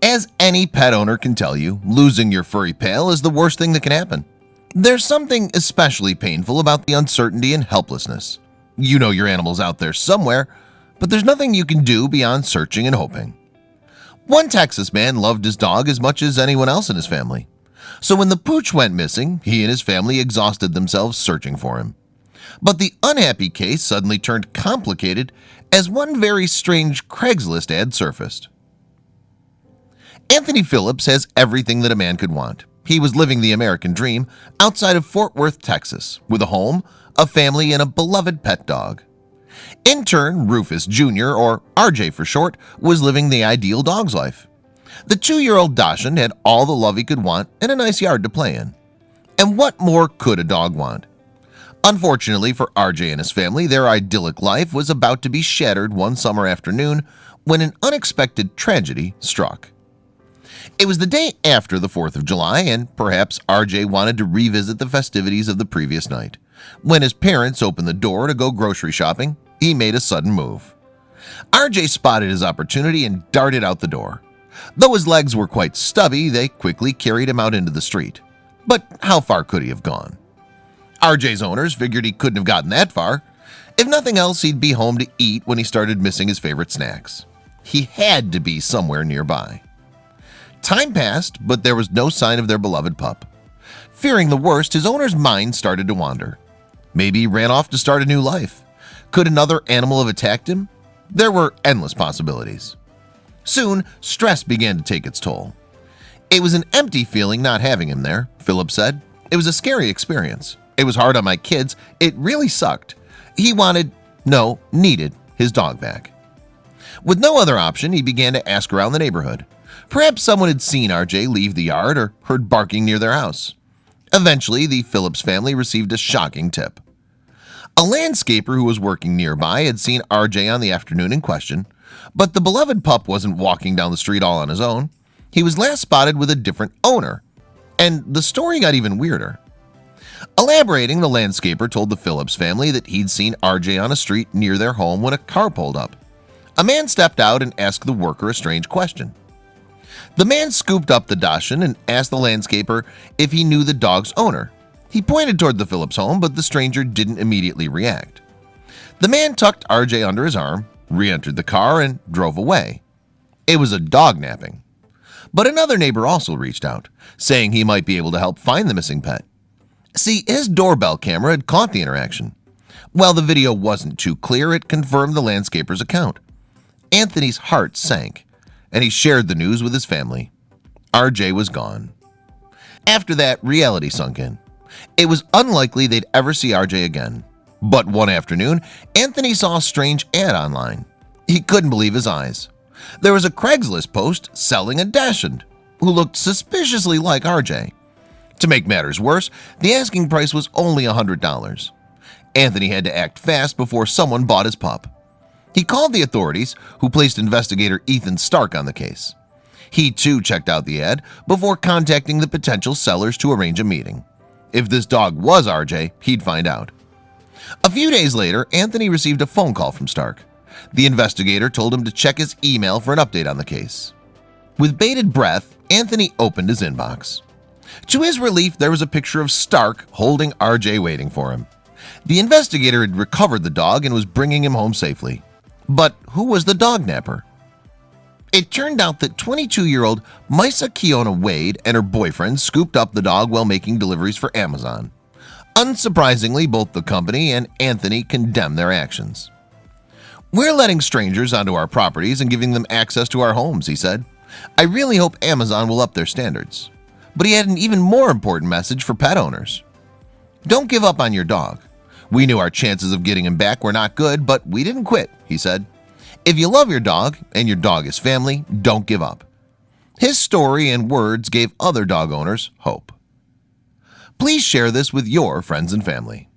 As any pet owner can tell you, losing your furry pal is the worst thing that can happen. There's something especially painful about the uncertainty and helplessness. You know your animal's out there somewhere, but there's nothing you can do beyond searching and hoping. One Texas man loved his dog as much as anyone else in his family. So when the pooch went missing, he and his family exhausted themselves searching for him. But the unhappy case suddenly turned complicated as one very strange Craigslist ad surfaced. Anthony Phillips has everything that a man could want. He was living the American dream outside of Fort Worth, Texas, with a home, a family, and a beloved pet dog. In turn, Rufus Jr., or RJ for short, was living the ideal dog's life. The 2-year-old Dachshund had all the love he could want and a nice yard to play in. And what more could a dog want? Unfortunately for RJ and his family, their idyllic life was about to be shattered one summer afternoon when an unexpected tragedy struck. It was the day after the 4th of July, and perhaps RJ wanted to revisit the festivities of the previous night. When his parents opened the door to go grocery shopping, he made a sudden move. RJ spotted his opportunity and darted out the door. Though his legs were quite stubby, they quickly carried him out into the street. But how far could he have gone? RJ's owners figured he couldn't have gotten that far. If nothing else, he'd be home to eat when he started missing his favorite snacks. He had to be somewhere nearby. Time passed, but there was no sign of their beloved pup. Fearing the worst, his owner's mind started to wander. Maybe he ran off to start a new life. Could another animal have attacked him? There were endless possibilities. Soon, stress began to take its toll. It was an empty feeling not having him there, Philip said. It was a scary experience. It was hard on my kids. It really sucked. He needed his dog back. With no other option, he began to ask around the neighborhood. Perhaps someone had seen RJ leave the yard or heard barking near their house. Eventually, the Phillips family received a shocking tip. A landscaper who was working nearby had seen RJ on the afternoon in question, but the beloved pup wasn't walking down the street all on his own. He was last spotted with a different owner, and the story got even weirder. Elaborating, the landscaper told the Phillips family that he'd seen RJ on a street near their home when a car pulled up. A man stepped out and asked the worker a strange question. The man scooped up the Dachshund and asked the landscaper if he knew the dog's owner. He pointed toward the Phillips home, but the stranger didn't immediately react. The man tucked RJ under his arm, re-entered the car, and drove away. It was a dog napping. But another neighbor also reached out, saying he might be able to help find the missing pet. See, his doorbell camera had caught the interaction. While the video wasn't too clear, it confirmed the landscaper's account. Anthony's heart sank, and he shared the news with his family. RJ was gone. After that, reality sunk in. It was unlikely they'd ever see RJ again. But one afternoon, Anthony saw a strange ad online. He couldn't believe his eyes. There was a Craigslist post selling a Dachshund who looked suspiciously like RJ. To make matters worse, the asking price was only $100. Anthony had to act fast before someone bought his pup. He called the authorities, who placed investigator Ethan Stark on the case. He too checked out the ad before contacting the potential sellers to arrange a meeting. If this dog was RJ, he'd find out. A few days later, Anthony received a phone call from Stark. The investigator told him to check his email for an update on the case. With bated breath, Anthony opened his inbox. To his relief, there was a picture of Stark holding RJ waiting for him. The investigator had recovered the dog and was bringing him home safely. But who was the dog napper? It turned out that 22-year-old Misa Kiona Wade and her boyfriend scooped up the dog while making deliveries for Amazon. Unsurprisingly, both the company and Anthony condemned their actions. "We're letting strangers onto our properties and giving them access to our homes," he said. "I really hope Amazon will up their standards." But he had an even more important message for pet owners. Don't give up on your dog. We knew our chances of getting him back were not good, but we didn't quit, he said. If you love your dog and your dog is family, don't give up. His story and words gave other dog owners hope. Please share this with your friends and family.